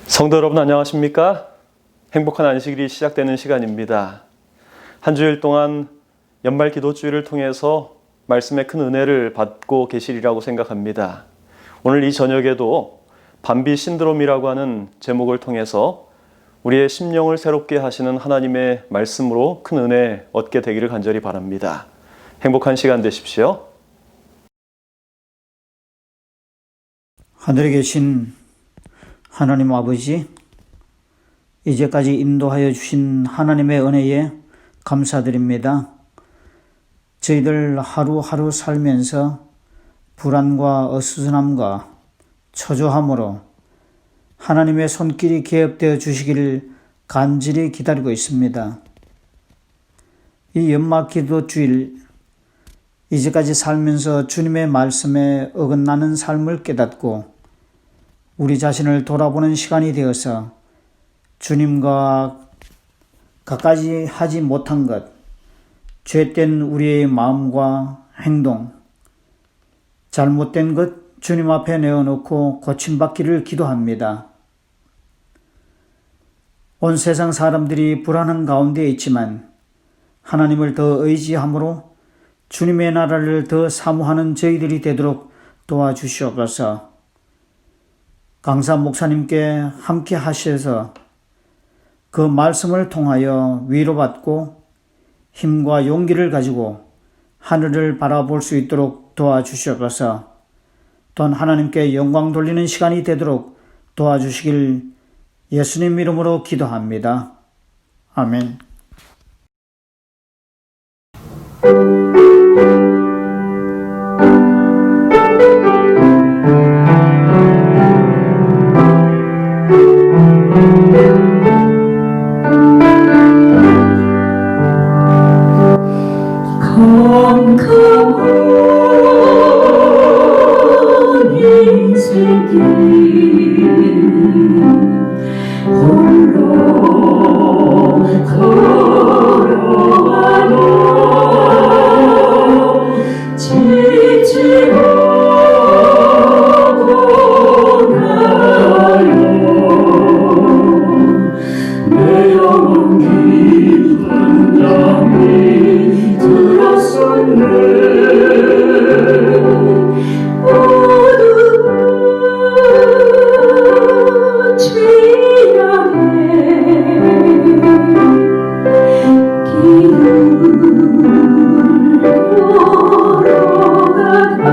성도 여러분 안녕하십니까? 행복한 안식일이 시작되는 시간입니다. 한 주일 동안 연말 기도주일을 통해서 말씀의 큰 은혜를 받고 계시리라고 생각합니다. 오늘 이 저녁에도 밤비 신드롬이라고 하는 제목을 통해서 우리의 심령을 새롭게 하시는 하나님의 말씀으로 큰 은혜 얻게 되기를 간절히 바랍니다. 행복한 시간 되십시오. 하늘에 계신 하나님 아버지, 이제까지 인도하여 주신 하나님의 은혜에 감사드립니다. 저희들 하루하루 살면서 불안과 어수선함과 초조함으로 하나님의 손길이 개업되어 주시기를 간절히 기다리고 있습니다. 이 연말 기도 주일, 이제까지 살면서 주님의 말씀에 어긋나는 삶을 깨닫고 우리 자신을 돌아보는 시간이 되어서 주님과 가까이 하지 못한 것, 죄된 우리의 마음과 행동, 잘못된 것 주님 앞에 내어놓고 고침받기를 기도합니다. 온 세상 사람들이 불안한 가운데 있지만 하나님을 더 의지함으로 주님의 나라를 더 사모하는 저희들이 되도록 도와주시옵소서. 강사 목사님께 함께 하셔서 그 말씀을 통하여 위로받고 힘과 용기를 가지고 하늘을 바라볼 수 있도록 도와주시옵소서. 또한 하나님께 영광 돌리는 시간이 되도록 도와주시길 예수님 이름으로 기도합니다. 아멘. 컴컴한 인생길 홀로 걸어가며 지치고 나요. 내 영혼 긴장이 들었었네. 어두운 지향에 길을 걸어가다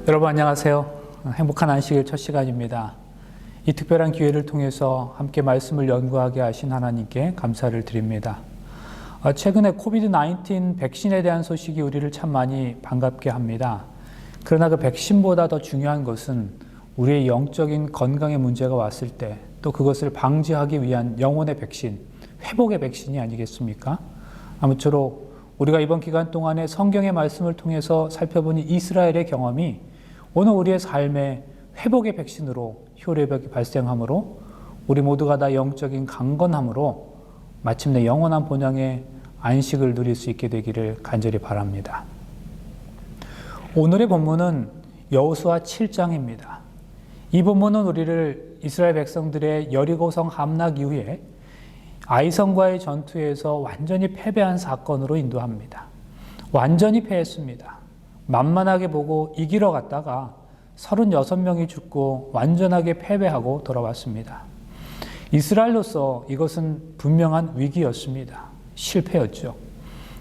여러분 안녕하세요. 행복한 안식일 첫 시간입니다. 이 특별한 기회를 통해서 함께 말씀을 연구하게 하신 하나님께 감사를 드립니다. 최근에 코비드-19 백신에 대한 소식이 우리를 참 많이 반갑게 합니다. 그러나 그 백신보다 더 중요한 것은 우리의 영적인 건강에 문제가 왔을 때 또 그것을 방지하기 위한 영혼의 백신, 회복의 백신이 아니겠습니까? 아무쪼록 우리가 이번 기간 동안에 성경의 말씀을 통해서 살펴본 이스라엘의 경험이 오늘 우리의 삶의 회복의 백신으로 효력이 발생하므로 우리 모두가 다 영적인 강건함으로 마침내 영원한 본향의 안식을 누릴 수 있게 되기를 간절히 바랍니다. 오늘의 본문은 여호수아 7장입니다. 이 본문은 우리를 이스라엘 백성들의 여리고성 함락 이후에 아이성과의 전투에서 완전히 패배한 사건으로 인도합니다. 완전히 패했습니다. 만만하게 보고 이기러 갔다가 36명이 죽고 완전하게 패배하고 돌아왔습니다. 이스라엘로서 이것은 분명한 위기였습니다. 실패였죠.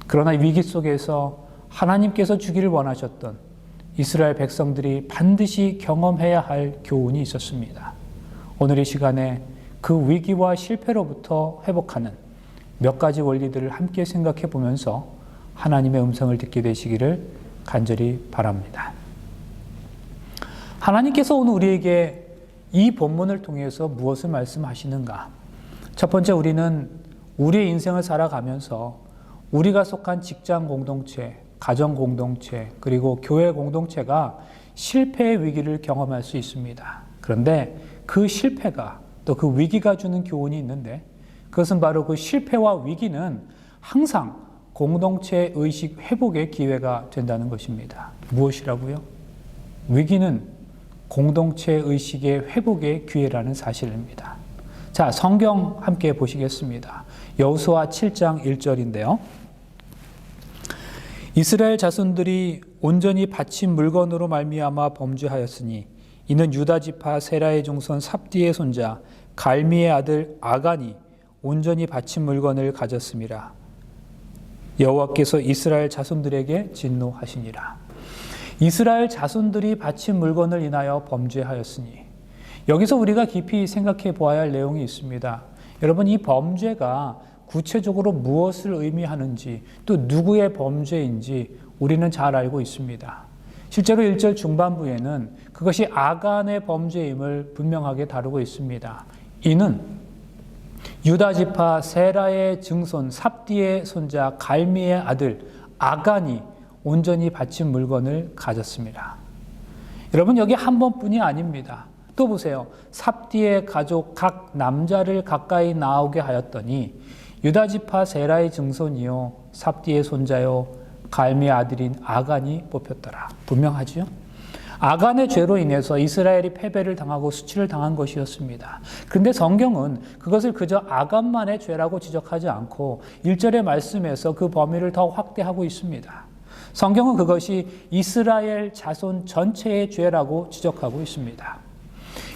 그러나 위기 속에서 하나님께서 주기를 원하셨던 이스라엘 백성들이 반드시 경험해야 할 교훈이 있었습니다. 오늘 이 시간에 그 위기와 실패로부터 회복하는 몇 가지 원리들을 함께 생각해 보면서 하나님의 음성을 듣게 되시기를 간절히 바랍니다. 하나님께서 오늘 우리에게 이 본문을 통해서 무엇을 말씀하시는가? 첫 번째, 우리는 우리의 인생을 살아가면서 우리가 속한 직장 공동체, 가정 공동체, 그리고 교회 공동체가 실패의 위기를 경험할 수 있습니다. 그런데 그 실패가 또 그 위기가 주는 교훈이 있는데 그것은 바로 그 실패와 위기는 항상 공동체 의식 회복의 기회가 된다는 것입니다. 무엇이라고요? 위기는 공동체 의식의 회복의 기회라는 사실입니다. 자, 성경 함께 보시겠습니다. 여호수아 7장 1절인데요. 이스라엘 자손들이 온전히 바친 물건으로 말미암아 범죄하였으니 이는 유다 지파 세라의 종손 삽디의 손자 갈미의 아들 아간이 온전히 바친 물건을 가졌음이라. 여호와께서 이스라엘 자손들에게 진노하시니라. 이스라엘 자손들이 바친 물건을 인하여 범죄하였으니, 여기서 우리가 깊이 생각해 보아야 할 내용이 있습니다. 여러분, 이 범죄가 구체적으로 무엇을 의미하는지 또 누구의 범죄인지 우리는 잘 알고 있습니다. 실제로 1절 중반부에는 그것이 아간의 범죄임을 분명하게 다루고 있습니다. 이는 유다 지파 세라의 증손 삽디의 손자 갈미의 아들 아간이 온전히 바친 물건을 가졌습니다. 여러분, 여기 한 번뿐이 아닙니다. 또 보세요. 삽디의 가족 각 남자를 가까이 나오게 하였더니 유다 지파 세라의 증손이요 삽디의 손자요 갈미의 아들인 아간이 뽑혔더라. 분명하지요? 아간의 죄로 인해서 이스라엘이 패배를 당하고 수치를 당한 것이었습니다. 그런데 성경은 그것을 그저 아간만의 죄라고 지적하지 않고 1절의 말씀에서 그 범위를 더 확대하고 있습니다. 성경은 그것이 이스라엘 자손 전체의 죄라고 지적하고 있습니다.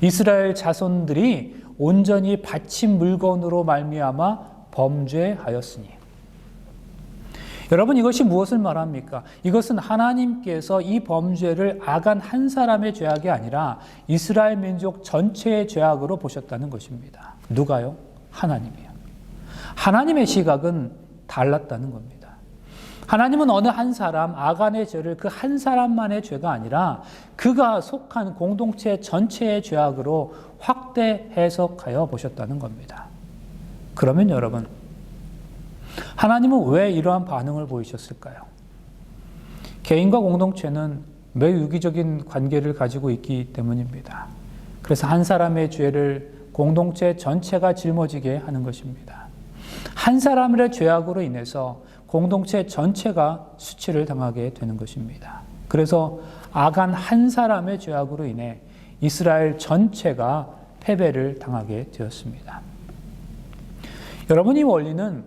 이스라엘 자손들이 온전히 바친 물건으로 말미암아 범죄하였으니. 여러분, 이것이 무엇을 말합니까? 이것은 하나님께서 이 범죄를 아간 한 사람의 죄악이 아니라 이스라엘 민족 전체의 죄악으로 보셨다는 것입니다. 누가요? 하나님이에요. 하나님의 시각은 달랐다는 겁니다. 하나님은 어느 한 사람, 아간의 죄를 그 한 사람만의 죄가 아니라 그가 속한 공동체 전체의 죄악으로 확대 해석하여 보셨다는 겁니다. 그러면 여러분, 하나님은 왜 이러한 반응을 보이셨을까요? 개인과 공동체는 매우 유기적인 관계를 가지고 있기 때문입니다. 그래서 한 사람의 죄를 공동체 전체가 짊어지게 하는 것입니다. 한 사람의 죄악으로 인해서 공동체 전체가 수치를 당하게 되는 것입니다. 그래서 아간 한 사람의 죄악으로 인해 이스라엘 전체가 패배를 당하게 되었습니다. 여러분, 이 원리는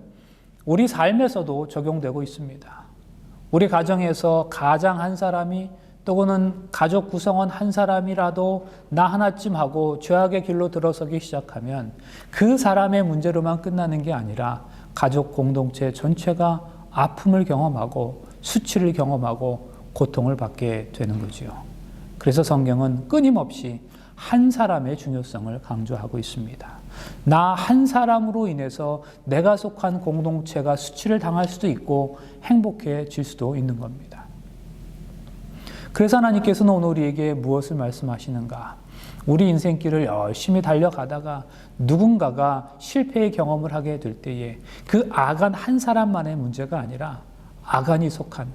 우리 삶에서도 적용되고 있습니다. 우리 가정에서 가장 한 사람이 또는 가족 구성원 한 사람이라도 나 하나쯤 하고 죄악의 길로 들어서기 시작하면 그 사람의 문제로만 끝나는 게 아니라 가족 공동체 전체가 아픔을 경험하고 수치를 경험하고 고통을 받게 되는 거지요. 그래서 성경은 끊임없이 한 사람의 중요성을 강조하고 있습니다. 나 한 사람으로 인해서 내가 속한 공동체가 수치를 당할 수도 있고 행복해질 수도 있는 겁니다. 그래서 하나님께서는 오늘 우리에게 무엇을 말씀하시는가? 우리 인생길을 열심히 달려가다가 누군가가 실패의 경험을 하게 될 때에 그 아간 한 사람만의 문제가 아니라 아간이 속한,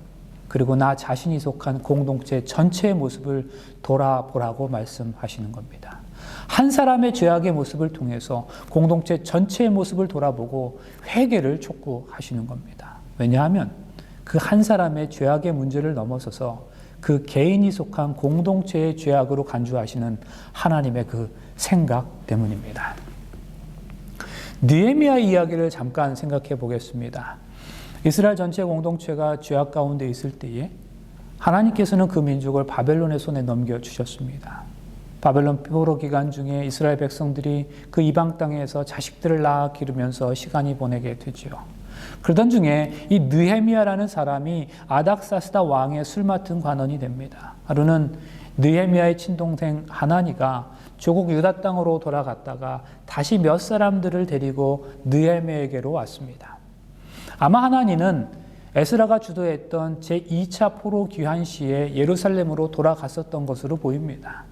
그리고 나 자신이 속한 공동체 전체의 모습을 돌아보라고 말씀하시는 겁니다. 한 사람의 죄악의 모습을 통해서 공동체 전체의 모습을 돌아보고 회개를 촉구하시는 겁니다. 왜냐하면 그 한 사람의 죄악의 문제를 넘어서서 그 개인이 속한 공동체의 죄악으로 간주하시는 하나님의 그 생각 때문입니다. 느헤미야 이야기를 잠깐 생각해 보겠습니다. 이스라엘 전체 공동체가 죄악 가운데 있을 때에 하나님께서는 그 민족을 바벨론의 손에 넘겨주셨습니다. 바벨론 포로 기간 중에 이스라엘 백성들이 그 이방 땅에서 자식들을 낳아 기르면서 시간이 보내게 되죠. 그러던 중에 이 느헤미야라는 사람이 아닥사스다 왕의 술 맡은 관원이 됩니다. 하루는 느헤미야의 친동생 하나니가 조국 유다 땅으로 돌아갔다가 다시 몇 사람들을 데리고 느헤미야에게로 왔습니다. 아마 하나니는 에스라가 주도했던 제2차 포로 귀환 시에 예루살렘으로 돌아갔었던 것으로 보입니다.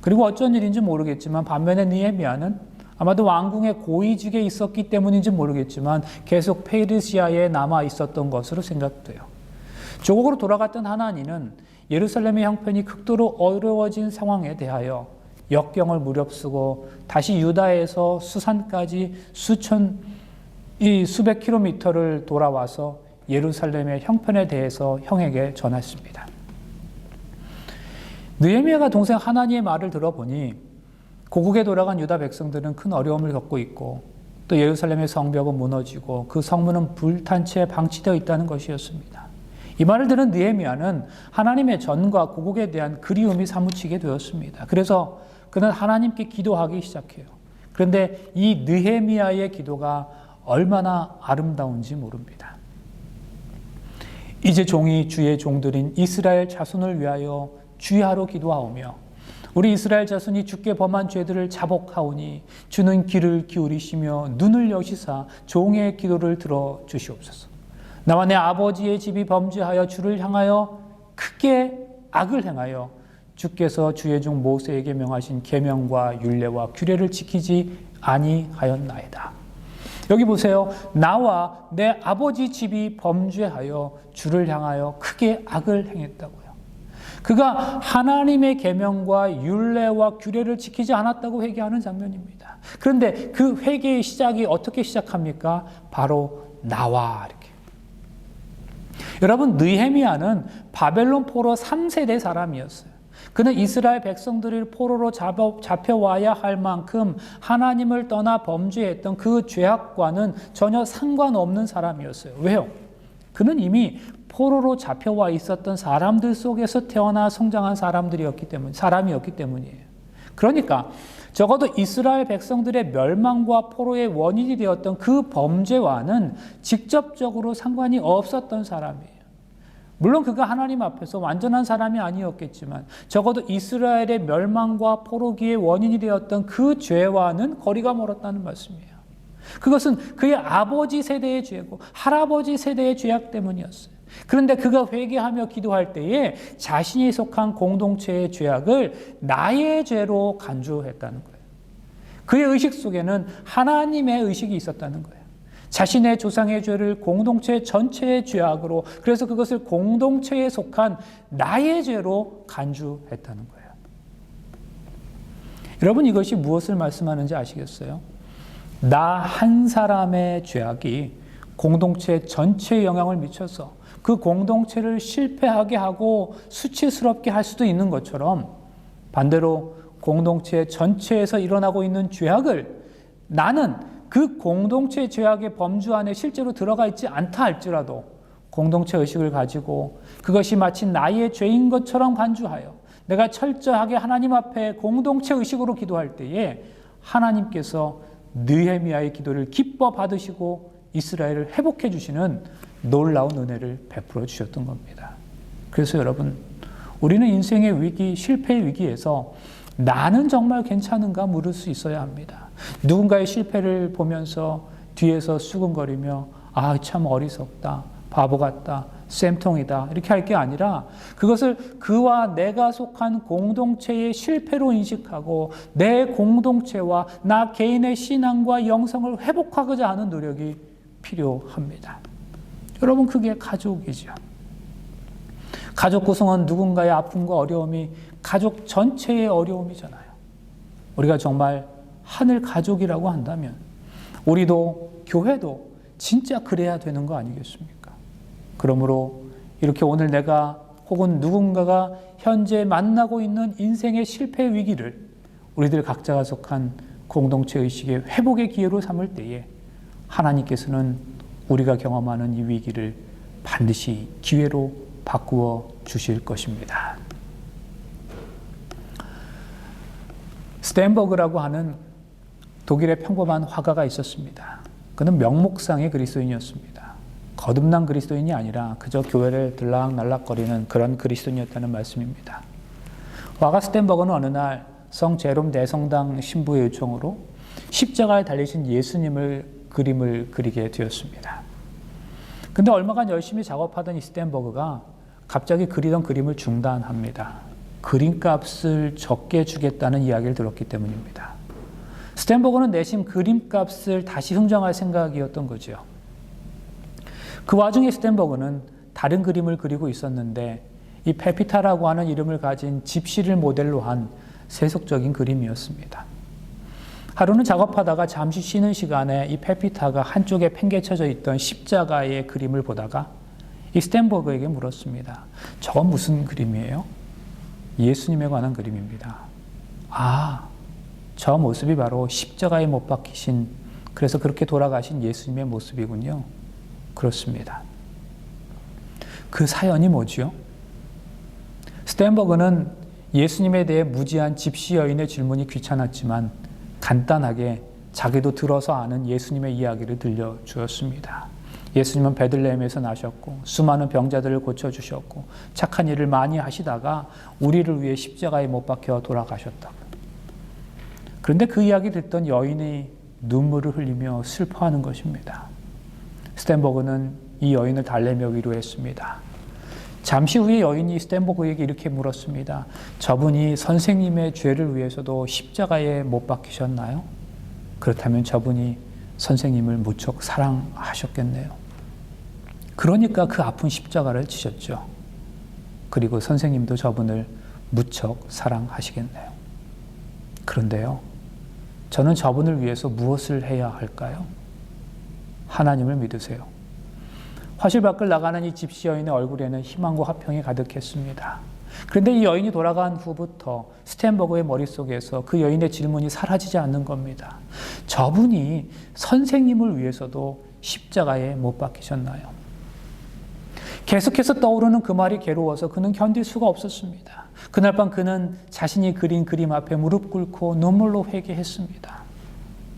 그리고 어쩐 일인지 모르겠지만 반면에 느헤미야는 아마도 왕궁의 고위직에 있었기 때문인지 모르겠지만 계속 페르시아에 남아 있었던 것으로 생각돼요. 조국으로 돌아갔던 하나니는 예루살렘의 형편이 극도로 어려워진 상황에 대하여 역경을 무릅쓰고 다시 유다에서 수산까지 수백 킬로미터를 돌아와서 예루살렘의 형편에 대해서 형에게 전했습니다. 느헤미야가 동생 하나니의 말을 들어보니 고국에 돌아간 유다 백성들은 큰 어려움을 겪고 있고 또 예루살렘의 성벽은 무너지고 그 성문은 불탄 채 방치되어 있다는 것이었습니다. 이 말을 들은 느헤미야는 하나님의 전과 고국에 대한 그리움이 사무치게 되었습니다. 그래서 그는 하나님께 기도하기 시작해요. 그런데 이 느헤미야의 기도가 얼마나 아름다운지 모릅니다. 이제 종이 주의 종들인 이스라엘 자손을 위하여 주야로 기도하오며 우리 이스라엘 자손이 주께 범한 죄들을 자복하오니 주는 귀를 기울이시며 눈을 여시사 종의 기도를 들어 주시옵소서. 나와 내 아버지의 집이 범죄하여 주를 향하여 크게 악을 행하여 주께서 주의 종 모세에게 명하신 계명과 율례와 규례를 지키지 아니하였나이다. 여기 보세요. 나와 내 아버지 집이 범죄하여 주를 향하여 크게 악을 행했다고요. 그가 하나님의 계명과 율례와 규례를 지키지 않았다고 회개하는 장면입니다. 그런데 그 회개의 시작이 어떻게 시작합니까? 바로 나와 이렇게. 여러분, 느헤미야는 바벨론 포로 3세대 사람이었어요. 그는 이스라엘 백성들이 포로로 잡혀와야 할 만큼 하나님을 떠나 범죄했던 그 죄악과는 전혀 상관없는 사람이었어요. 왜요? 그는 이미 포로로 잡혀와 있었던 사람들 속에서 태어나 성장한 사람이었기 때문이에요. 그러니까 적어도 이스라엘 백성들의 멸망과 포로의 원인이 되었던 그 범죄와는 직접적으로 상관이 없었던 사람이에요. 물론 그가 하나님 앞에서 완전한 사람이 아니었겠지만 적어도 이스라엘의 멸망과 포로기의 원인이 되었던 그 죄와는 거리가 멀었다는 말씀이에요. 그것은 그의 아버지 세대의 죄고 할아버지 세대의 죄악 때문이었어요. 그런데 그가 회개하며 기도할 때에 자신이 속한 공동체의 죄악을 나의 죄로 간주했다는 거예요. 그의 의식 속에는 하나님의 의식이 있었다는 거예요. 자신의 조상의 죄를 공동체 전체의 죄악으로, 그래서 그것을 공동체에 속한 나의 죄로 간주했다는 거예요. 여러분, 이것이 무엇을 말씀하는지 아시겠어요? 나 한 사람의 죄악이 공동체 전체에 영향을 미쳐서 그 공동체를 실패하게 하고 수치스럽게 할 수도 있는 것처럼, 반대로 공동체 전체에서 일어나고 있는 죄악을 나는 그 공동체 죄악의 범주 안에 실제로 들어가 있지 않다 할지라도 공동체 의식을 가지고 그것이 마치 나의 죄인 것처럼 간주하여 내가 철저하게 하나님 앞에 공동체 의식으로 기도할 때에 하나님께서 느헤미야의 기도를 기뻐 받으시고 이스라엘을 회복해 주시는 놀라운 은혜를 베풀어 주셨던 겁니다. 그래서 여러분, 우리는 인생의 위기, 실패의 위기에서 나는 정말 괜찮은가 물을 수 있어야 합니다. 누군가의 실패를 보면서 뒤에서 수근거리며 아, 참 어리석다, 바보 같다, 쌤통이다 이렇게 할 게 아니라 그것을 그와 내가 속한 공동체의 실패로 인식하고 내 공동체와 나 개인의 신앙과 영성을 회복하고자 하는 노력이 필요합니다. 여러분, 그게 가족이죠. 가족 구성은 누군가의 아픔과 어려움이 가족 전체의 어려움이잖아요. 우리가 정말 하늘 가족이라고 한다면 우리도 교회도 진짜 그래야 되는 거 아니겠습니까? 그러므로 이렇게 오늘 내가 혹은 누군가가 현재 만나고 있는 인생의 실패 위기를 우리들 각자가 속한 공동체 의식의 회복의 기회로 삼을 때에 하나님께서는 우리가 경험하는 이 위기를 반드시 기회로 바꾸어 주실 것입니다. 스텐버그라고 하는 독일의 평범한 화가가 있었습니다. 그는 명목상의 그리스도인이었습니다. 거듭난 그리스도인이 아니라 그저 교회를 들락날락거리는 그런 그리스도인이었다는 말씀입니다. 화가 스텐버그는 어느 날 성 제롬 대성당 신부의 요청으로 십자가에 달리신 예수님을 그림을 그리게 되었습니다. 근데 얼마간 열심히 작업하던 이 스텐버그가 갑자기 그리던 그림을 중단합니다. 그림값을 적게 주겠다는 이야기를 들었기 때문입니다. 스텐버그는 내심 그림값을 다시 흥정할 생각이었던 거죠. 그 와중에 스텐버그는 다른 그림을 그리고 있었는데 이 페피타라고 하는 이름을 가진 집시를 모델로 한 세속적인 그림이었습니다. 하루는 작업하다가 잠시 쉬는 시간에 이 페피타가 한쪽에 팽개쳐져 있던 십자가의 그림을 보다가 이 스텐버그에게 물었습니다. 저건 무슨 그림이에요? 예수님에 관한 그림입니다. 아, 저 모습이 바로 십자가에 못 박히신, 그래서 그렇게 돌아가신 예수님의 모습이군요. 그렇습니다. 그 사연이 뭐지요? 스텐버그는 예수님에 대해 무지한 집시 여인의 질문이 귀찮았지만 간단하게 자기도 들어서 아는 예수님의 이야기를 들려주었습니다. 예수님은 베들레헴에서 나셨고 수많은 병자들을 고쳐주셨고 착한 일을 많이 하시다가 우리를 위해 십자가에 못 박혀 돌아가셨다고. 그런데 그 이야기 듣던 여인이 눈물을 흘리며 슬퍼하는 것입니다. 스텐버그는 이 여인을 달래며 위로했습니다. 잠시 후에 여인이 스텐버그에게 이렇게 물었습니다. 저분이 선생님의 죄를 위해서도 십자가에 못 박히셨나요? 그렇다면 저분이 선생님을 무척 사랑하셨겠네요. 그러니까 그 아픈 십자가를 지셨죠. 그리고 선생님도 저분을 무척 사랑하시겠네요. 그런데요, 저는 저분을 위해서 무엇을 해야 할까요? 하나님을 믿으세요. 화실 밖을 나가는 이 집시 여인의 얼굴에는 희망과 화평이 가득했습니다. 그런데 이 여인이 돌아간 후부터 스텐버그의 머릿속에서 그 여인의 질문이 사라지지 않는 겁니다. 저분이 선생님을 위해서도 십자가에 못 박히셨나요? 계속해서 떠오르는 그 말이 괴로워서 그는 견딜 수가 없었습니다. 그날 밤 그는 자신이 그린 그림 앞에 무릎 꿇고 눈물로 회개했습니다.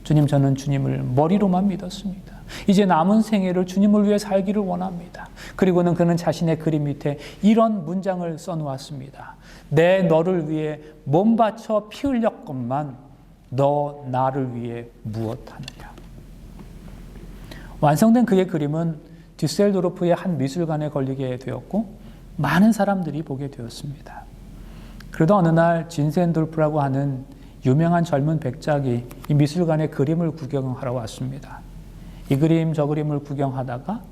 주님, 저는 주님을 머리로만 믿었습니다. 이제 남은 생애를 주님을 위해 살기를 원합니다. 그리고는 그는 자신의 그림 밑에 이런 문장을 써놓았습니다. 내 너를 위해 몸 바쳐 피 흘렸건만 너 나를 위해 무엇하느냐. 완성된 그의 그림은 düsseldorf의 한 미술관에 걸리게 되었고 많은 사람들이 보게 되었습니다. 그러다 어느 날 진센돌프라고 하는 유명한 젊은 백작이 이 미술관의 그림을 구경하러 왔습니다. 이 그림 저 그림을 구경하다가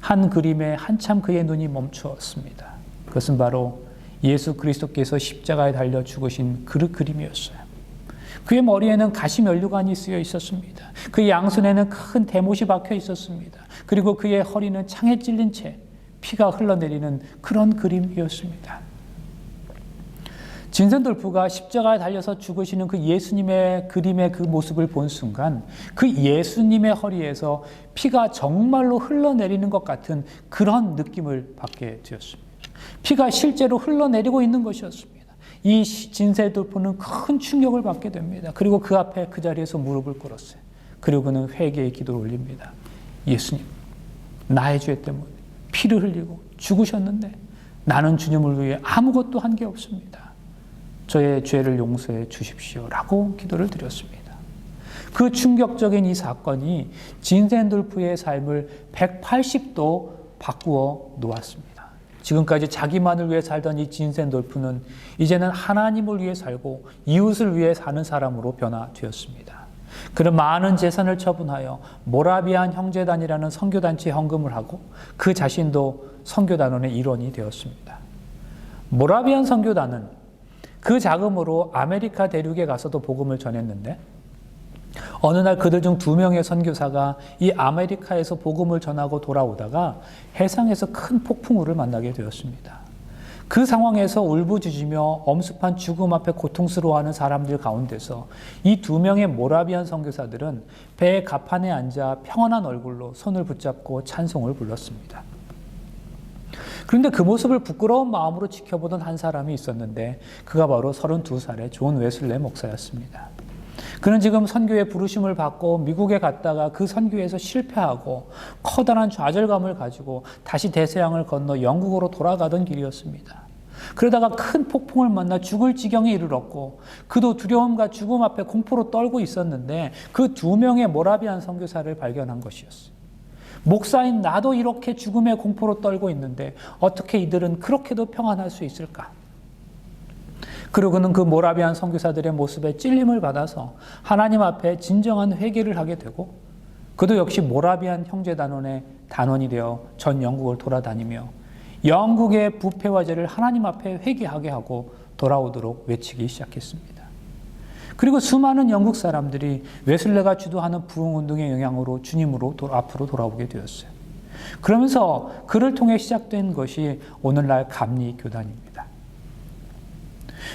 한 그림에 한참 그의 눈이 멈추었습니다. 그것은 바로 예수 그리스도께서 십자가에 달려 죽으신 그 그림이었어요. 그의 머리에는 가시면류관이 쓰여 있었습니다. 그의 양손에는 큰 대못이 박혀 있었습니다. 그리고 그의 허리는 창에 찔린 채 피가 흘러내리는 그런 그림이었습니다. 진센돌프가 십자가에 달려서 죽으시는 그 예수님의 그림의 그 모습을 본 순간 그 예수님의 허리에서 피가 정말로 흘러내리는 것 같은 그런 느낌을 받게 되었습니다. 피가 실제로 흘러내리고 있는 것이었습니다. 이 진센돌프는 큰 충격을 받게 됩니다. 그리고 그 앞에 그 자리에서 무릎을 꿇었어요. 그리고 그는 회개의 기도를 올립니다. 예수님, 나의 죄 때문에 피를 흘리고 죽으셨는데 나는 주님을 위해 아무것도 한 게 없습니다. 저의 죄를 용서해 주십시오라고 기도를 드렸습니다. 그 충격적인 이 사건이 진센돌프의 삶을 180도 바꾸어 놓았습니다. 지금까지 자기만을 위해 살던 이 진센돌프는 이제는 하나님을 위해 살고 이웃을 위해 사는 사람으로 변화되었습니다. 그는 많은 재산을 처분하여 모라비안 형제단이라는 선교단체에 헌금을 하고 그 자신도 선교단원의 일원이 되었습니다. 모라비안 선교단은 그 자금으로 아메리카 대륙에 가서도 복음을 전했는데 어느 날 그들 중 2명의 선교사가 이 아메리카에서 복음을 전하고 돌아오다가 해상에서 큰 폭풍우를 만나게 되었습니다. 그 상황에서 울부짖으며 엄습한 죽음 앞에 고통스러워하는 사람들 가운데서 이 2명의 모라비안 선교사들은 배의 갑판에 앉아 평온한 얼굴로 손을 붙잡고 찬송을 불렀습니다. 그런데 그 모습을 부끄러운 마음으로 지켜보던 한 사람이 있었는데 그가 바로 32살의 존 웨슬레 목사였습니다. 그는 지금 선교의 부르심을 받고 미국에 갔다가 그 선교에서 실패하고 커다란 좌절감을 가지고 다시 대서양을 건너 영국으로 돌아가던 길이었습니다. 그러다가 큰 폭풍을 만나 죽을 지경에 이르렀고 그도 두려움과 죽음 앞에 공포로 떨고 있었는데 그 2명의 모라비안 선교사를 발견한 것이었어요. 목사인 나도 이렇게 죽음의 공포로 떨고 있는데 어떻게 이들은 그렇게도 평안할 수 있을까? 그리고 그는 그 모라비안 선교사들의 모습에 찔림을 받아서 하나님 앞에 진정한 회개를 하게 되고 그도 역시 모라비안 형제단원의 단원이 되어 전 영국을 돌아다니며 영국의 부패화재를 하나님 앞에 회개하게 하고 돌아오도록 외치기 시작했습니다. 그리고 수많은 영국 사람들이 웨슬레가 주도하는 부흥운동의 영향으로 주님으로 앞으로 돌아오게 되었어요. 그러면서 그를 통해 시작된 것이 오늘날 감리교단입니다.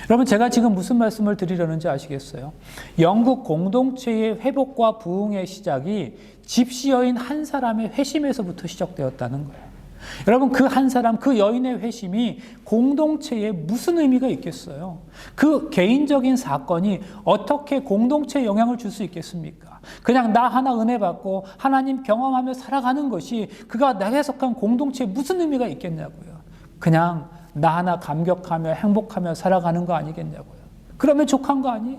여러분, 제가 지금 무슨 말씀을 드리려는지 아시겠어요? 영국 공동체의 회복과 부흥의 시작이 집시 여인 한 사람의 회심에서부터 시작되었다는 거예요. 여러분, 그 한 사람, 그 여인의 회심이 공동체에 무슨 의미가 있겠어요? 그 개인적인 사건이 어떻게 공동체에 영향을 줄 수 있겠습니까? 그냥 나 하나 은혜 받고 하나님 경험하며 살아가는 것이 그가 나에 속한 공동체에 무슨 의미가 있겠냐고요. 그냥 나 하나 감격하며 행복하며 살아가는 거 아니겠냐고요. 그러면 족한 거 아니에요?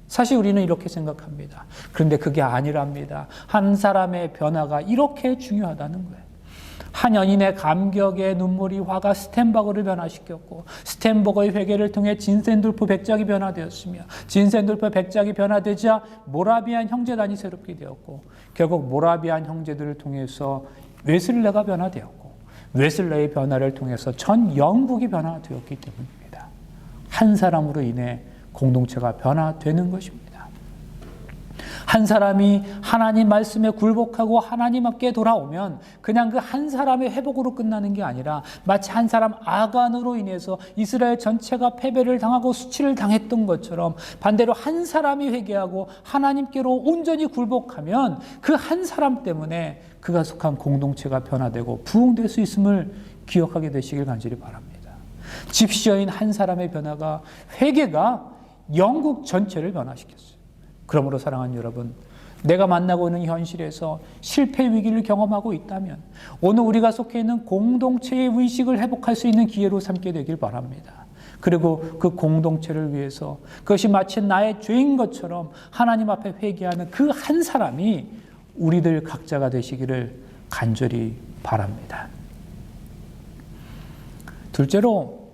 사실 우리는 이렇게 생각합니다. 그런데 그게 아니랍니다. 한 사람의 변화가 이렇게 중요하다는 거예요. 한 연인의 감격의 눈물이 화가 스텐버거를 변화시켰고 스텐버거의 회개를 통해 진센돌프 백작이 변화되었으며 진센돌프 백작이 변화되자 모라비안 형제단이 새롭게 되었고 결국 모라비안 형제들을 통해서 웨슬레가 변화되었고 웨슬레의 변화를 통해서 전 영국이 변화되었기 때문입니다. 한 사람으로 인해 공동체가 변화되는 것입니다. 한 사람이 하나님 말씀에 굴복하고 하나님 앞에 돌아오면 그냥 그 한 사람의 회복으로 끝나는 게 아니라 마치 한 사람 아간으로 인해서 이스라엘 전체가 패배를 당하고 수치를 당했던 것처럼 반대로 한 사람이 회개하고 하나님께로 온전히 굴복하면 그 한 사람 때문에 그가 속한 공동체가 변화되고 부흥될 수 있음을 기억하게 되시길 간절히 바랍니다. 집시여인 한 사람의 변화가 회개가 영국 전체를 변화시켰어요. 그러므로 사랑하는 여러분, 내가 만나고 있는 현실에서 실패 위기를 경험하고 있다면 오늘 우리가 속해 있는 공동체의 의식을 회복할 수 있는 기회로 삼게 되길 바랍니다. 그리고 그 공동체를 위해서 그것이 마치 나의 죄인 것처럼 하나님 앞에 회개하는 그 한 사람이 우리들 각자가 되시기를 간절히 바랍니다. 둘째로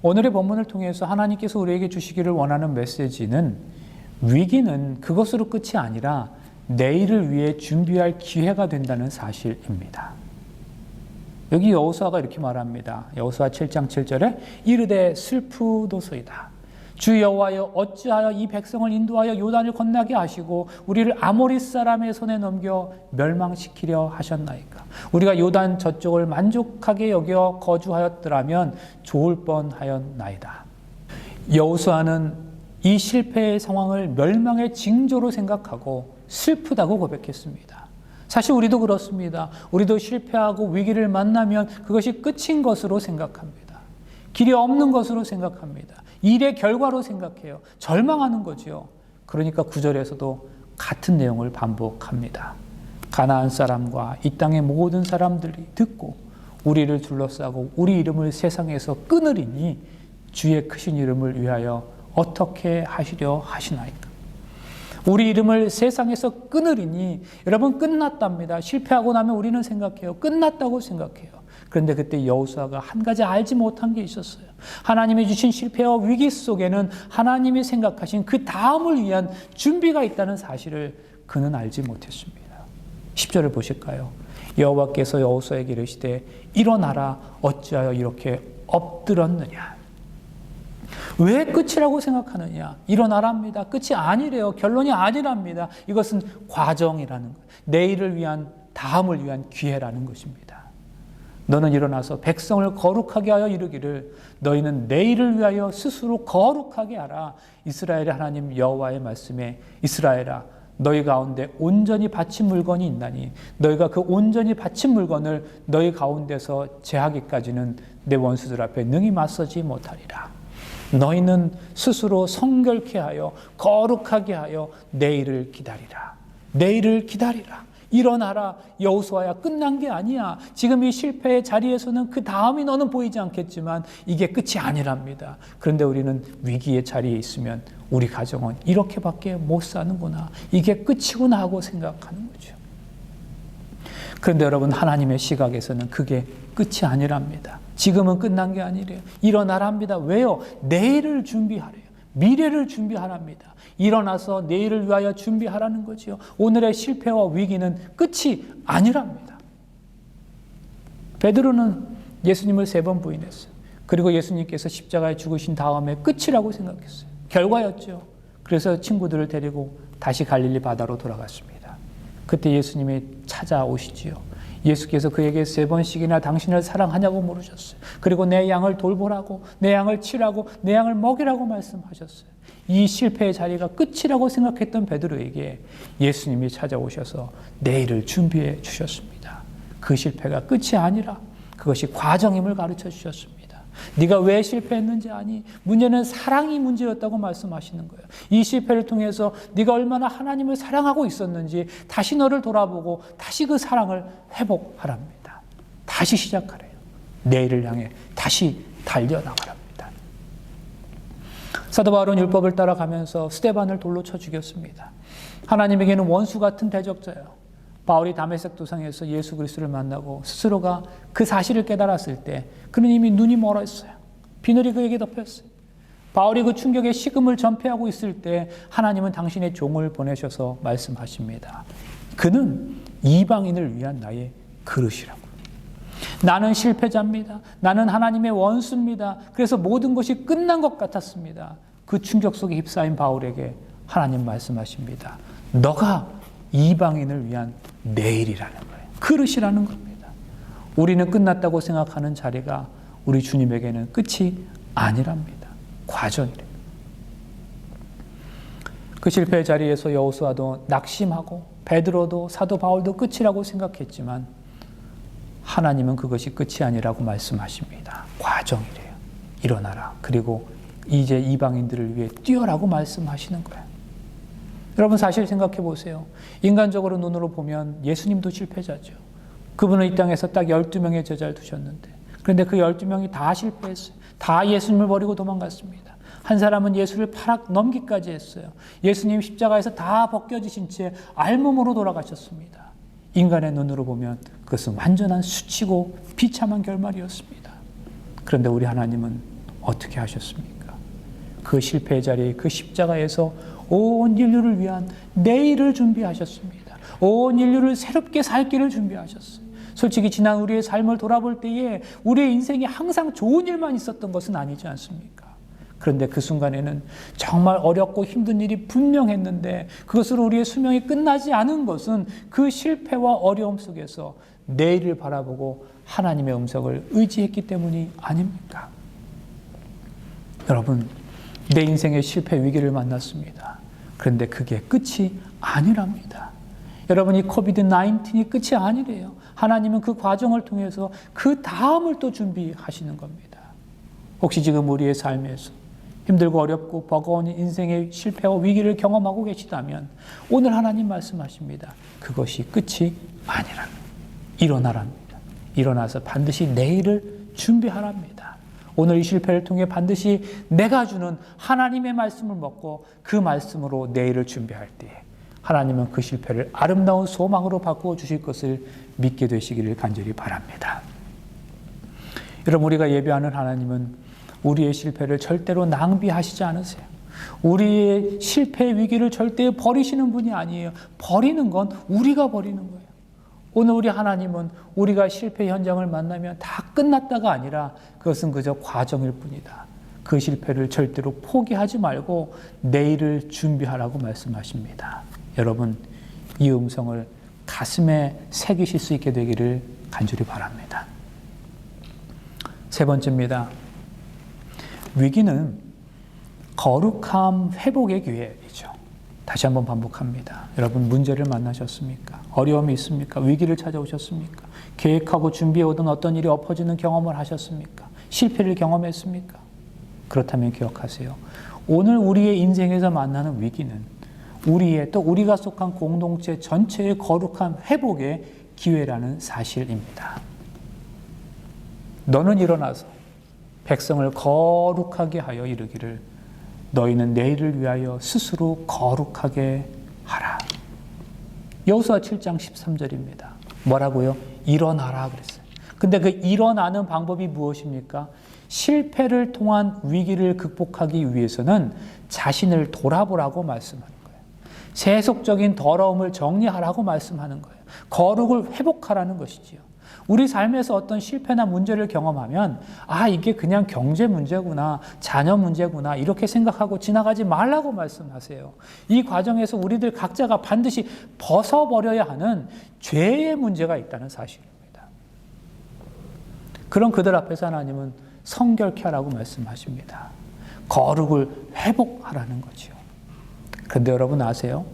오늘의 본문을 통해서 하나님께서 우리에게 주시기를 원하는 메시지는 위기는 그것으로 끝이 아니라 내일을 위해 준비할 기회가 된다는 사실입니다. 여기 여호수아가 이렇게 말합니다. 여호수아 7장 7절에 이르되 슬프도소이다. 주 여호와여 어찌하여 이 백성을 인도하여 요단을 건너게 하시고 우리를 아모리 사람의 손에 넘겨 멸망시키려 하셨나이까. 우리가 요단 저쪽을 만족하게 여겨 거주하였더라면 좋을 뻔하였나이다. 여호수아는 이 실패의 상황을 멸망의 징조로 생각하고 슬프다고 고백했습니다. 사실 우리도 그렇습니다. 우리도 실패하고 위기를 만나면 그것이 끝인 것으로 생각합니다. 길이 없는 것으로 생각합니다. 일의 결과로 생각해요. 절망하는 거지요. 그러니까 9절에서도 같은 내용을 반복합니다. 가나안 사람과 이 땅의 모든 사람들이 듣고 우리를 둘러싸고 우리 이름을 세상에서 끊으리니 주의 크신 이름을 위하여 어떻게 하시려 하시나이까. 우리 이름을 세상에서 끊으리니 여러분 끝났답니다. 실패하고 나면 우리는 생각해요. 끝났다고 생각해요. 그런데 그때 여호수아가 한 가지 알지 못한 게 있었어요. 하나님이 주신 실패와 위기 속에는 하나님이 생각하신 그 다음을 위한 준비가 있다는 사실을 그는 알지 못했습니다. 10절을 보실까요? 여호와께서 여호수아에게 이르시되 일어나라 어찌하여 이렇게 엎드렸느냐. 왜 끝이라고 생각하느냐? 일어나랍니다. 끝이 아니래요. 결론이 아니랍니다. 이것은 과정이라는 거예요. 내일을 위한, 다음을 위한 기회라는 것입니다. 너는 일어나서 백성을 거룩하게 하여 이르기를 너희는 내일을 위하여 스스로 거룩하게 하라. 이스라엘의 하나님 여호와의 말씀에 이스라엘아 너희 가운데 온전히 바친 물건이 있나니 너희가 그 온전히 바친 물건을 너희 가운데서 제하기까지는 내 원수들 앞에 능히 맞서지 못하리라. 너희는 스스로 성결케 하여 거룩하게 하여 내일을 기다리라. 내일을 기다리라. 일어나라. 여호수아야 끝난 게 아니야. 지금 이 실패의 자리에서는 그 다음이 너는 보이지 않겠지만 이게 끝이 아니랍니다. 그런데 우리는 위기의 자리에 있으면 우리 가정은 이렇게밖에 못 사는구나. 이게 끝이구나 하고 생각하는 거죠. 그런데 여러분 하나님의 시각에서는 그게 끝이 아니랍니다. 지금은 끝난 게 아니래요. 일어나랍니다. 왜요? 내일을 준비하래요. 미래를 준비하랍니다. 일어나서 내일을 위하여 준비하라는 거지요. 오늘의 실패와 위기는 끝이 아니랍니다. 베드로는 예수님을 3번 부인했어요. 그리고 예수님께서 십자가에 죽으신 다음에 끝이라고 생각했어요. 결과였죠. 그래서 친구들을 데리고 다시 갈릴리 바다로 돌아갔습니다. 그때 예수님이 찾아오시지요. 예수께서 그에게 3번씩이나 당신을 사랑하냐고 물으셨어요. 그리고 내 양을 돌보라고, 내 양을 치라고, 내 양을 먹이라고 말씀하셨어요. 이 실패의 자리가 끝이라고 생각했던 베드로에게 예수님이 찾아오셔서 내일을 준비해 주셨습니다. 그 실패가 끝이 아니라 그것이 과정임을 가르쳐 주셨습니다. 네가 왜 실패했는지 아니? 문제는 사랑이 문제였다고 말씀하시는 거예요. 이 실패를 통해서 네가 얼마나 하나님을 사랑하고 있었는지 다시 너를 돌아보고 다시 그 사랑을 회복하랍니다. 다시 시작하래요. 내일을 향해 다시 달려나가랍니다. 사도 바울은 율법을 따라가면서 스데반을 돌로 쳐 죽였습니다. 하나님에게는 원수 같은 대적자예요. 바울이 다메섹 도상에서 예수 그리스도를 만나고 스스로가 그 사실을 깨달았을 때 그는 이미 눈이 멀었어요. 비늘이 그에게 덮였어요. 바울이 그 충격의 식음을 전폐하고 있을 때 하나님은 당신의 종을 보내셔서 말씀하십니다. 그는 이방인을 위한 나의 그릇이라고. 나는 실패자입니다. 나는 하나님의 원수입니다. 그래서 모든 것이 끝난 것 같았습니다. 그 충격 속에 휩싸인 바울에게 하나님 말씀하십니다. 너가 이방인을 위한 내일이라는 거예요. 그릇이라는 겁니다. 우리는 끝났다고 생각하는 자리가 우리 주님에게는 끝이 아니랍니다. 과정이래요. 그 실패의 자리에서 여호수아도 낙심하고 베드로도 사도 바울도 끝이라고 생각했지만 하나님은 그것이 끝이 아니라고 말씀하십니다. 과정이래요. 일어나라. 그리고 이제 이방인들을 위해 뛰어라고 말씀하시는 거예요. 여러분 사실 생각해 보세요. 인간적으로 눈으로 보면 예수님도 실패자죠. 그분은 이 땅에서 딱 12명의 제자를 두셨는데 그런데 그 12명이 다 실패했어요. 다 예수님을 버리고 도망갔습니다. 한 사람은 예수를 파락 넘기까지 했어요. 예수님 십자가에서 다 벗겨지신 채 알몸으로 돌아가셨습니다. 인간의 눈으로 보면 그것은 완전한 수치고 비참한 결말이었습니다. 그런데 우리 하나님은 어떻게 하셨습니까? 그 실패의 자리에 그 십자가에서 온 인류를 위한 내일을 준비하셨습니다. 온 인류를 새롭게 살 길을 준비하셨어요. 솔직히 지난 우리의 삶을 돌아볼 때에 우리의 인생에 항상 좋은 일만 있었던 것은 아니지 않습니까? 그런데 그 순간에는 정말 어렵고 힘든 일이 분명했는데 그것으로 우리의 수명이 끝나지 않은 것은 그 실패와 어려움 속에서 내일을 바라보고 하나님의 음성을 의지했기 때문이 아닙니까? 여러분, 내 인생의 실패 위기를 만났습니다. 그런데 그게 끝이 아니랍니다. 여러분, 이 코비드-19이 끝이 아니래요. 하나님은 그 과정을 통해서 그 다음을 또 준비하시는 겁니다. 혹시 지금 우리의 삶에서 힘들고 어렵고 버거운 인생의 실패와 위기를 경험하고 계시다면 오늘 하나님 말씀하십니다. 그것이 끝이 아니랍니다. 일어나랍니다. 일어나서 반드시 내일을 준비하랍니다. 오늘 이 실패를 통해 반드시 내가 주는 하나님의 말씀을 먹고 그 말씀으로 내일을 준비할 때에 하나님은 그 실패를 아름다운 소망으로 바꾸어 주실 것을 믿게 되시기를 간절히 바랍니다. 여러분, 우리가 예배하는 하나님은 우리의 실패를 절대로 낭비하시지 않으세요. 우리의 실패의 위기를 절대 버리시는 분이 아니에요. 버리는 건 우리가 버리는 거예요. 오늘 우리 하나님은 우리가 실패 현장을 만나면 다 끝났다가 아니라 그것은 그저 과정일 뿐이다. 그 실패를 절대로 포기하지 말고 내일을 준비하라고 말씀하십니다. 여러분, 이 음성을 가슴에 새기실 수 있게 되기를 간절히 바랍니다. 세 번째입니다. 위기는 거룩함 회복의 기회이죠. 다시 한번 반복합니다. 여러분, 문제를 만나셨습니까? 어려움이 있습니까? 위기를 찾아오셨습니까? 계획하고 준비해오던 어떤 일이 엎어지는 경험을 하셨습니까? 실패를 경험했습니까? 그렇다면 기억하세요. 오늘 우리의 인생에서 만나는 위기는 우리의 또 우리가 속한 공동체 전체의 거룩한 회복의 기회라는 사실입니다. 너는 일어나서 백성을 거룩하게 하여 이르기를 너희는 내일을 위하여 스스로 거룩하게 하라. 여호수아 7장 13절입니다. 뭐라고요? 일어나라 그랬어요. 근데 그 일어나는 방법이 무엇입니까? 실패를 통한 위기를 극복하기 위해서는 자신을 돌아보라고 말씀하는 거예요. 세속적인 더러움을 정리하라고 말씀하는 거예요. 거룩을 회복하라는 것이지요. 우리 삶에서 어떤 실패나 문제를 경험하면 이게 그냥 경제 문제구나, 자녀 문제구나 이렇게 생각하고 지나가지 말라고 말씀하세요. 이 과정에서 우리들 각자가 반드시 벗어버려야 하는 죄의 문제가 있다는 사실입니다. 그런 그들 앞에서 하나님은 성결케 하라고 말씀하십니다. 거룩을 회복하라는 거죠. 그런데 여러분 아세요?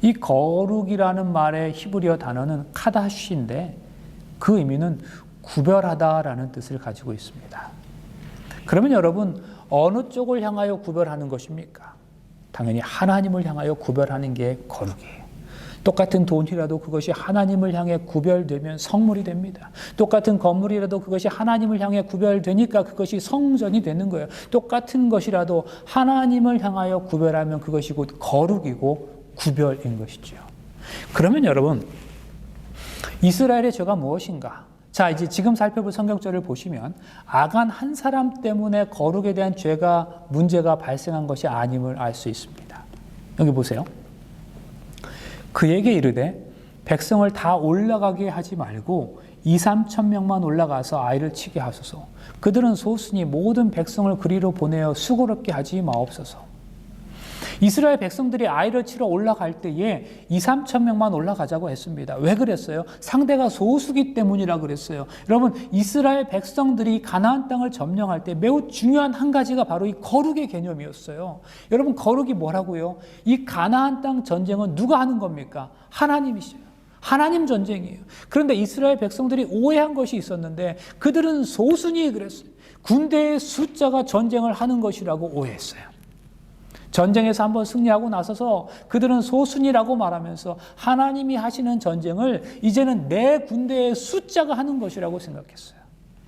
이 거룩이라는 말의 히브리어 단어는 카다시인데 그 의미는 구별하다라는 뜻을 가지고 있습니다. 그러면 여러분, 어느 쪽을 향하여 구별하는 것입니까? 당연히 하나님을 향하여 구별하는 게 거룩이에요. 똑같은 돈이라도 그것이 하나님을 향해 구별되면 성물이 됩니다. 똑같은 건물이라도 그것이 하나님을 향해 구별되니까 그것이 성전이 되는 거예요. 똑같은 것이라도 하나님을 향하여 구별하면 그것이 곧 거룩이고 구별인 것이죠. 그러면 여러분, 이스라엘의 죄가 무엇인가? 자, 이제 지금 살펴볼 성경절을 보시면 아간 한 사람 때문에 거룩에 대한 문제가 발생한 것이 아님을 알 수 있습니다. 여기 보세요. 그에게 이르되 백성을 다 올라가게 하지 말고 2-3천 명만 올라가서 아이를 치게 하소서. 그들은 소수니 모든 백성을 그리로 보내어 수고롭게 하지 마옵소서. 이스라엘 백성들이 아이를 치러 올라갈 때에 2-3천 명만 올라가자고 했습니다. 왜 그랬어요? 상대가 소수기 때문이라 그랬어요. 여러분, 이스라엘 백성들이 가나안 땅을 점령할 때 매우 중요한 한 가지가 바로 이 거룩의 개념이었어요. 여러분, 거룩이 뭐라고요? 이 가나안 땅 전쟁은 누가 하는 겁니까? 하나님이시죠. 하나님 전쟁이에요. 그런데 이스라엘 백성들이 오해한 것이 있었는데 그들은 소수니 그랬어요. 군대의 숫자가 전쟁을 하는 것이라고 오해했어요. 전쟁에서 한번 승리하고 나서서 그들은 소순이라고 말하면서 하나님이 하시는 전쟁을 이제는 내 군대의 숫자가 하는 것이라고 생각했어요.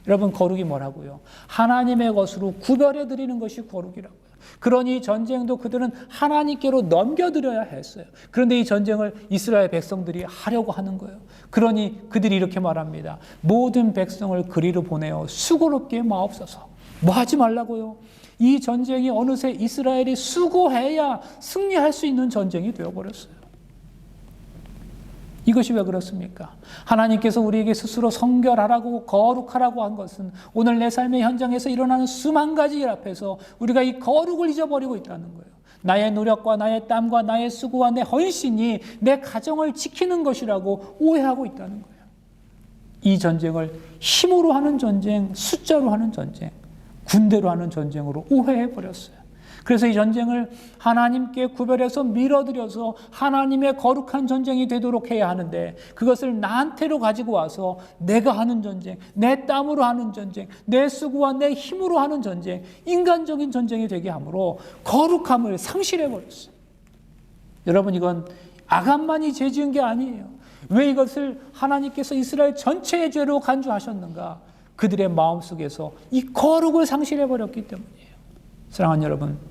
여러분, 거룩이 뭐라고요? 하나님의 것으로 구별해 드리는 것이 거룩이라고요. 그러니 전쟁도 그들은 하나님께로 넘겨드려야 했어요. 그런데 이 전쟁을 이스라엘 백성들이 하려고 하는 거예요. 그러니 그들이 이렇게 말합니다. 모든 백성을 그리로 보내어 수고롭게 마옵소서. 뭐 하지 말라고요? 이 전쟁이 어느새 이스라엘이 수고해야 승리할 수 있는 전쟁이 되어버렸어요. 이것이 왜 그렇습니까? 하나님께서 우리에게 스스로 성결하라고 거룩하라고 한 것은 오늘 내 삶의 현장에서 일어나는 수만 가지 일 앞에서 우리가 이 거룩을 잊어버리고 있다는 거예요. 나의 노력과 나의 땀과 나의 수고와 내 헌신이 내 가정을 지키는 것이라고 오해하고 있다는 거예요. 이 전쟁을 힘으로 하는 전쟁, 숫자로 하는 전쟁, 군대로 하는 전쟁으로 오해해버렸어요. 그래서 이 전쟁을 하나님께 구별해서 밀어들여서 하나님의 거룩한 전쟁이 되도록 해야 하는데 그것을 나한테로 가지고 와서 내가 하는 전쟁, 내 땀으로 하는 전쟁, 내 수고와 내 힘으로 하는 전쟁, 인간적인 전쟁이 되게 함으로 거룩함을 상실해버렸어요. 여러분, 이건 아간만이 죄 지은 게 아니에요. 왜 이것을 하나님께서 이스라엘 전체의 죄로 간주하셨는가? 그들의 마음속에서 이 거룩을 상실해버렸기 때문이에요. 사랑하는 여러분,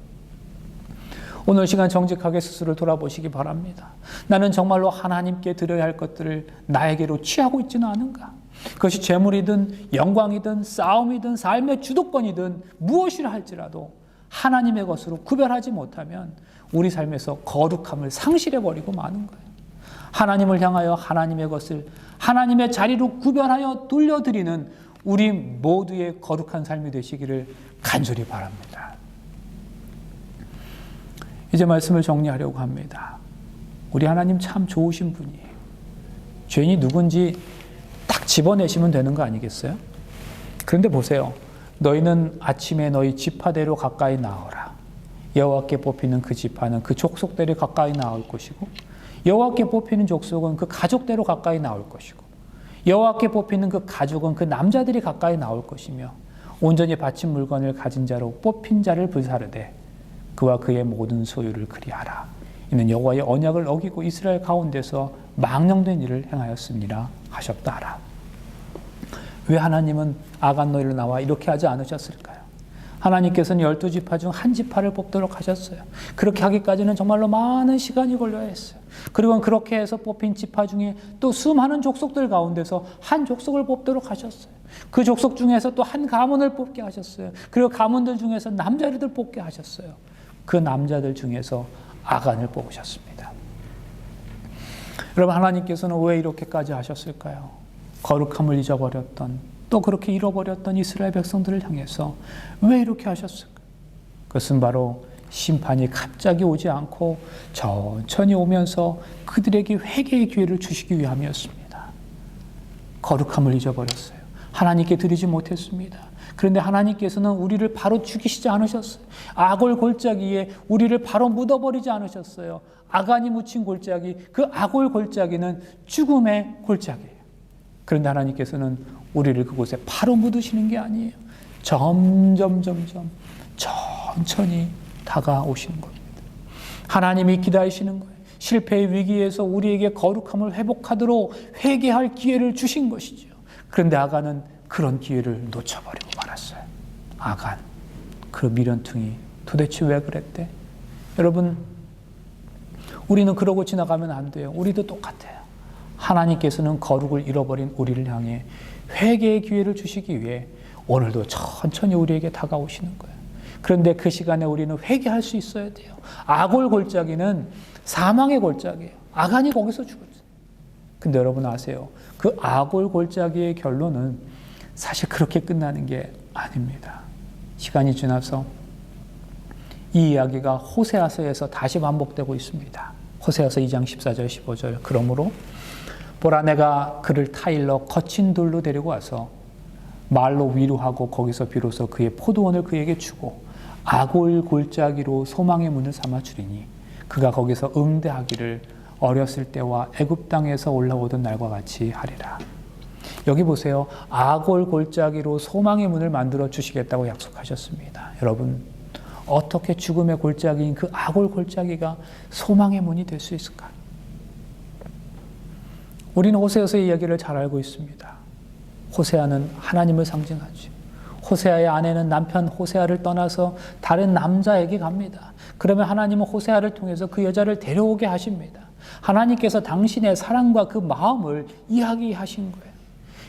오늘 시간 정직하게 스스로 돌아보시기 바랍니다. 나는 정말로 하나님께 드려야 할 것들을 나에게로 취하고 있지는 않은가? 그것이 재물이든 영광이든 싸움이든 삶의 주도권이든 무엇이라 할지라도 하나님의 것으로 구별하지 못하면 우리 삶에서 거룩함을 상실해버리고 마는 거예요. 하나님을 향하여 하나님의 것을 하나님의 자리로 구별하여 돌려드리는 우리 모두의 거룩한 삶이 되시기를 간절히 바랍니다. 이제 말씀을 정리하려고 합니다. 우리 하나님 참 좋으신 분이에요. 죄인이 누군지 딱 집어내시면 되는 거 아니겠어요? 그런데 보세요. 너희는 아침에 너희 지파대로 가까이 나오라. 여호와께 뽑히는 그 지파는 그 족속대로 가까이 나올 것이고 여호와께 뽑히는 족속은 그 가족대로 가까이 나올 것이고 여호와께 뽑히는 그 가족은 그 남자들이 가까이 나올 것이며 온전히 바친 물건을 가진 자로 뽑힌 자를 불사르되 그와 그의 모든 소유를 그리하라. 이는 여호와의 언약을 어기고 이스라엘 가운데서 망령된 일을 행하였습니다 하셨다 하라. 왜 하나님은 아간 너희로 나와 이렇게 하지 않으셨을까요? 하나님께서는 12지파 중 한 지파를 뽑도록 하셨어요. 그렇게 하기까지는 정말로 많은 시간이 걸려야 했어요. 그리고 그렇게 해서 뽑힌 지파 중에 또 수많은 족속들 가운데서 한 족속을 뽑도록 하셨어요. 그 족속 중에서 또 한 가문을 뽑게 하셨어요. 그리고 가문들 중에서 남자들을 뽑게 하셨어요. 그 남자들 중에서 아간을 뽑으셨습니다. 여러분, 하나님께서는 왜 이렇게까지 하셨을까요? 거룩함을 잊어버렸던, 또 그렇게 잃어버렸던 이스라엘 백성들을 향해서 왜 이렇게 하셨을까요? 그것은 바로 심판이 갑자기 오지 않고 천천히 오면서 그들에게 회개의 기회를 주시기 위함이었습니다. 거룩함을 잊어버렸어요. 하나님께 드리지 못했습니다. 그런데 하나님께서는 우리를 바로 죽이시지 않으셨어요. 아골 골짜기에 우리를 바로 묻어버리지 않으셨어요. 아간이 묻힌 골짜기, 그 아골 골짜기는 죽음의 골짜기예요. 그런데 하나님께서는 우리를 그곳에 바로 묻으시는 게 아니에요. 점점 천천히 다가오시는 겁니다. 하나님이 기다리시는 거예요. 실패의 위기에서 우리에게 거룩함을 회복하도록 회개할 기회를 주신 것이죠. 그런데 아간은 그런 기회를 놓쳐버리고 말았어요. 아간, 그 미련퉁이 도대체 왜 그랬대? 여러분, 우리는 그러고 지나가면 안 돼요. 우리도 똑같아요. 하나님께서는 거룩을 잃어버린 우리를 향해 회개의 기회를 주시기 위해 오늘도 천천히 우리에게 다가오시는 거예요. 그런데 그 시간에 우리는 회개할 수 있어야 돼요. 아골 골짜기는 사망의 골짜기예요. 아간이 거기서 죽었어요. 근데 여러분 아세요? 그 아골 골짜기의 결론은 사실 그렇게 끝나는 게 아닙니다. 시간이 지나서 이 이야기가 호세아서에서 다시 반복되고 있습니다. 호세아서 2장 14절 15절. 그러므로 보라, 내가 그를 타일러 거친 돌로 데리고 와서 말로 위로하고 거기서 비로소 그의 포도원을 그에게 주고 아골 골짜기로 소망의 문을 삼아 주리니 그가 거기서 응대하기를 어렸을 때와 애굽 땅에서 올라오던 날과 같이 하리라. 여기 보세요. 아골 골짜기로 소망의 문을 만들어 주시겠다고 약속하셨습니다. 여러분, 어떻게 죽음의 골짜기인 그 아골 골짜기가 소망의 문이 될 수 있을까요? 우리는 호세아서의 이야기를 잘 알고 있습니다. 호세아는 하나님을 상징하죠. 호세아의 아내는 남편 호세아를 떠나서 다른 남자에게 갑니다. 그러면 하나님은 호세아를 통해서 그 여자를 데려오게 하십니다. 하나님께서 당신의 사랑과 그 마음을 이야기하신 거예요.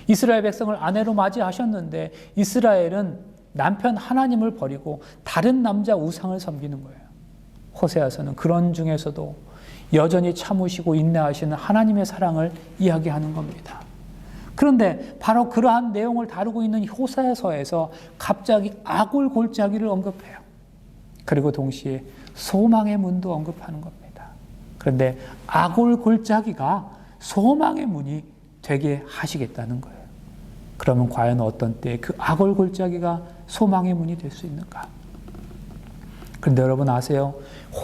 이스라엘 백성을 아내로 맞이하셨는데 이스라엘은 남편 하나님을 버리고 다른 남자 우상을 섬기는 거예요. 호세아서는 그런 중에서도 여전히 참으시고 인내하시는 하나님의 사랑을 이야기하는 겁니다. 그런데 바로 그러한 내용을 다루고 있는 호세아서에서 갑자기 아골 골짜기를 언급해요. 그리고 동시에 소망의 문도 언급하는 겁니다. 그런데 아골 골짜기가 소망의 문이 되게 하시겠다는 거예요. 그러면 과연 어떤 때에 그 아골 골짜기가 소망의 문이 될 수 있는가? 그런데 여러분 아세요?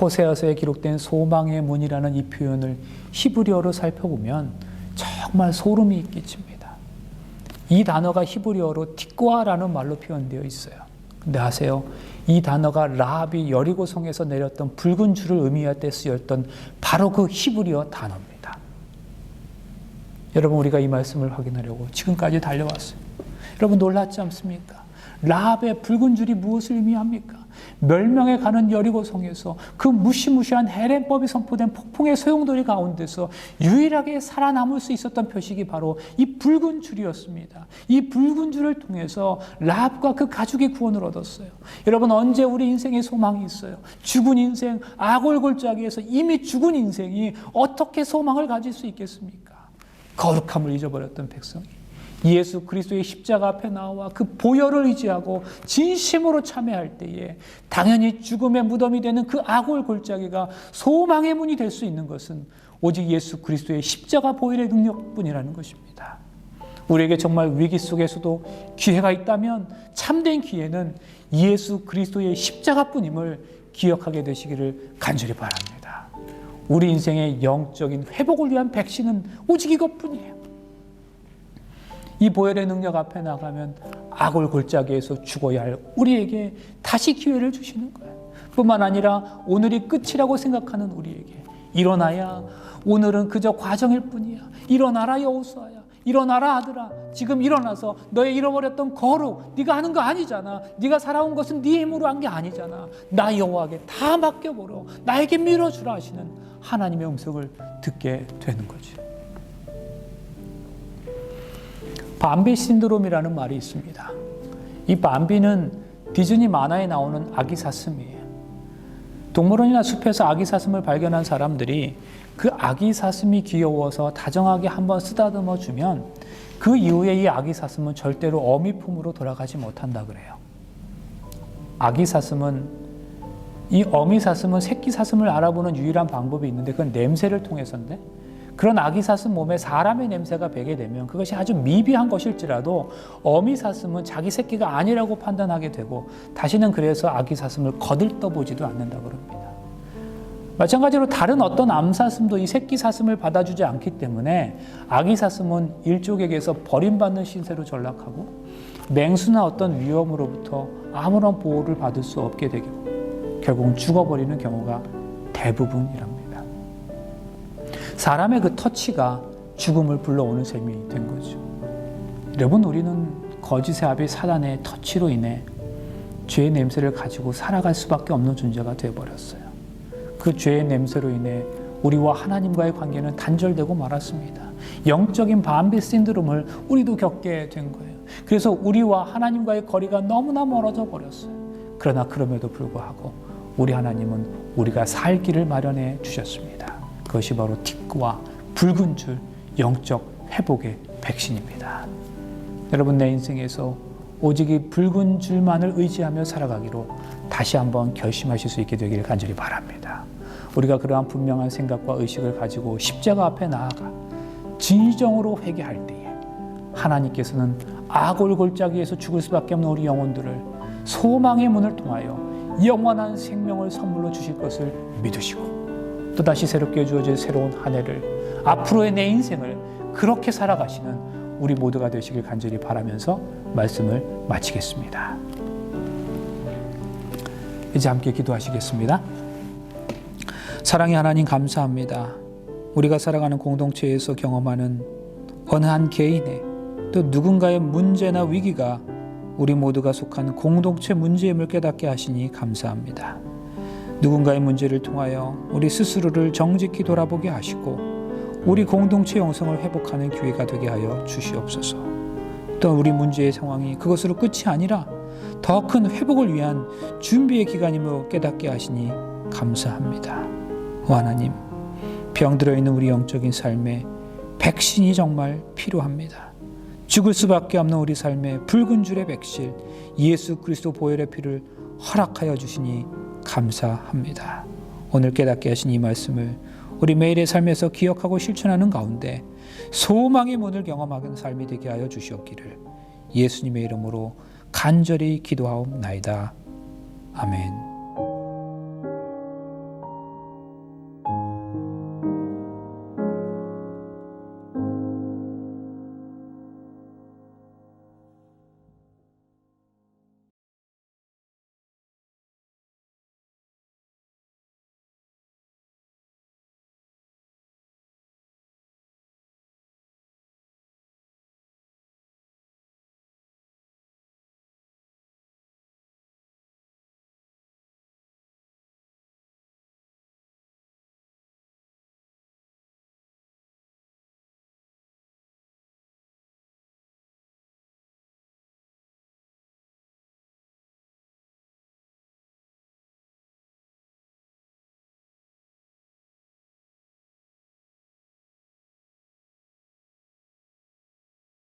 호세아서에 기록된 소망의 문이라는 이 표현을 히브리어로 살펴보면 정말 소름이 끼칩니다. 이 단어가 히브리어로 티꾸아라는 말로 표현되어 있어요. 근데 아세요? 이 단어가 라합이 여리고성에서 내렸던 붉은 줄을 의미할 때 쓰였던 바로 그 히브리어 단어입니다. 여러분 우리가 이 말씀을 확인하려고 지금까지 달려왔어요. 여러분 놀랍지 않습니까? 라합의 붉은 줄이 무엇을 의미합니까? 멸망에 가는 여리고성에서 그 무시무시한 헬렌법이 선포된 폭풍의 소용돌이 가운데서 유일하게 살아남을 수 있었던 표식이 바로 이 붉은 줄이었습니다. 이 붉은 줄을 통해서 라합과 그 가족이 구원을 얻었어요. 여러분 언제 우리 인생에 소망이 있어요? 죽은 인생, 아골 골짜기에서 이미 죽은 인생이 어떻게 소망을 가질 수 있겠습니까? 거룩함을 잊어버렸던 백성이 예수 그리스도의 십자가 앞에 나와 그 보혈을 의지하고 진심으로 참여할 때에 당연히 죽음의 무덤이 되는 그 아골 골짜기가 소망의 문이 될 수 있는 것은 오직 예수 그리스도의 십자가 보혈의 능력뿐이라는 것입니다. 우리에게 정말 위기 속에서도 기회가 있다면 참된 기회는 예수 그리스도의 십자가뿐임을 기억하게 되시기를 간절히 바랍니다. 우리 인생의 영적인 회복을 위한 백신은 오직 이것뿐이에요. 이 보혈의 능력 앞에 나가면 아골 골짜기에서 죽어야 할 우리에게 다시 기회를 주시는 거예요. 뿐만 아니라 오늘이 끝이라고 생각하는 우리에게 일어나야 오늘은 그저 과정일 뿐이야. 일어나라 여호수아야. 일어나라 아들아. 지금 일어나서 너의 잃어버렸던 거룩 네가 하는 거 아니잖아. 네가 살아온 것은 네 힘으로 한 게 아니잖아. 나 여호와에게 다 맡겨보라. 나에게 밀어주라 하시는 하나님의 음성을 듣게 되는 거죠. 밤비 신드롬이라는 말이 있습니다. 이 밤비는 디즈니 만화에 나오는 아기 사슴이에요. 동물원이나 숲에서 아기 사슴을 발견한 사람들이 그 아기 사슴이 귀여워서 다정하게 한번 쓰다듬어 주면 그 이후에 이 아기 사슴은 절대로 어미 품으로 돌아가지 못한다 그래요. 이 어미 사슴은 새끼 사슴을 알아보는 유일한 방법이 있는데 그건 냄새를 통해서인데 그런 아기 사슴 몸에 사람의 냄새가 배게 되면 그것이 아주 미비한 것일지라도 어미 사슴은 자기 새끼가 아니라고 판단하게 되고 다시는 그래서 아기 사슴을 거들떠보지도 않는다고 그럽니다. 마찬가지로 다른 어떤 암사슴도 이 새끼 사슴을 받아주지 않기 때문에 아기 사슴은 일족에게서 버림받는 신세로 전락하고 맹수나 어떤 위험으로부터 아무런 보호를 받을 수 없게 되고 결국은 죽어버리는 경우가 대부분이랍니다. 사람의 그 터치가 죽음을 불러오는 셈이 된 거죠. 여러분 우리는 거짓의 아비 사단의 터치로 인해 죄의 냄새를 가지고 살아갈 수밖에 없는 존재가 되어버렸어요. 그 죄의 냄새로 인해 우리와 하나님과의 관계는 단절되고 말았습니다. 영적인 밤비 신드롬을 우리도 겪게 된 거예요. 그래서 우리와 하나님과의 거리가 너무나 멀어져 버렸어요. 그러나 그럼에도 불구하고 우리 하나님은 우리가 살 길을 마련해 주셨습니다. 그것이 바로 티크와 붉은 줄 영적 회복의 백신입니다. 여러분 내 인생에서 오직 이 붉은 줄만을 의지하며 살아가기로 다시 한번 결심하실 수 있게 되기를 간절히 바랍니다. 우리가 그러한 분명한 생각과 의식을 가지고 십자가 앞에 나아가 진정으로 회개할 때에 하나님께서는 아골 골짜기에서 죽을 수밖에 없는 우리 영혼들을 소망의 문을 통하여 영원한 생명을 선물로 주실 것을 믿으시고 또다시 새롭게 주어질 새로운 한 해를 앞으로의 내 인생을 그렇게 살아가시는 우리 모두가 되시길 간절히 바라면서 말씀을 마치겠습니다. 이제 함께 기도하시겠습니다. 사랑의 하나님 감사합니다. 우리가 살아가는 공동체에서 경험하는 어느 한 개인의 또 누군가의 문제나 위기가 우리 모두가 속한 공동체 문제임을 깨닫게 하시니 감사합니다. 누군가의 문제를 통하여 우리 스스로를 정직히 돌아보게 하시고 우리 공동체 영성을 회복하는 기회가 되게 하여 주시옵소서. 또 우리 문제의 상황이 그것으로 끝이 아니라 더 큰 회복을 위한 준비의 기간임을 깨닫게 하시니 감사합니다. 하나님, 병들어 있는 우리 영적인 삶에 백신이 정말 필요합니다. 죽을 수밖에 없는 우리 삶에 붉은 줄의 백신, 예수 그리스도 보혈의 피를 허락하여 주시니 감사합니다. 오늘 깨닫게 하신 이 말씀을 우리 매일의 삶에서 기억하고 실천하는 가운데 소망의 문을 경험하는 삶이 되게 하여 주시옵기를 예수님의 이름으로 간절히 기도하옵나이다. 아멘.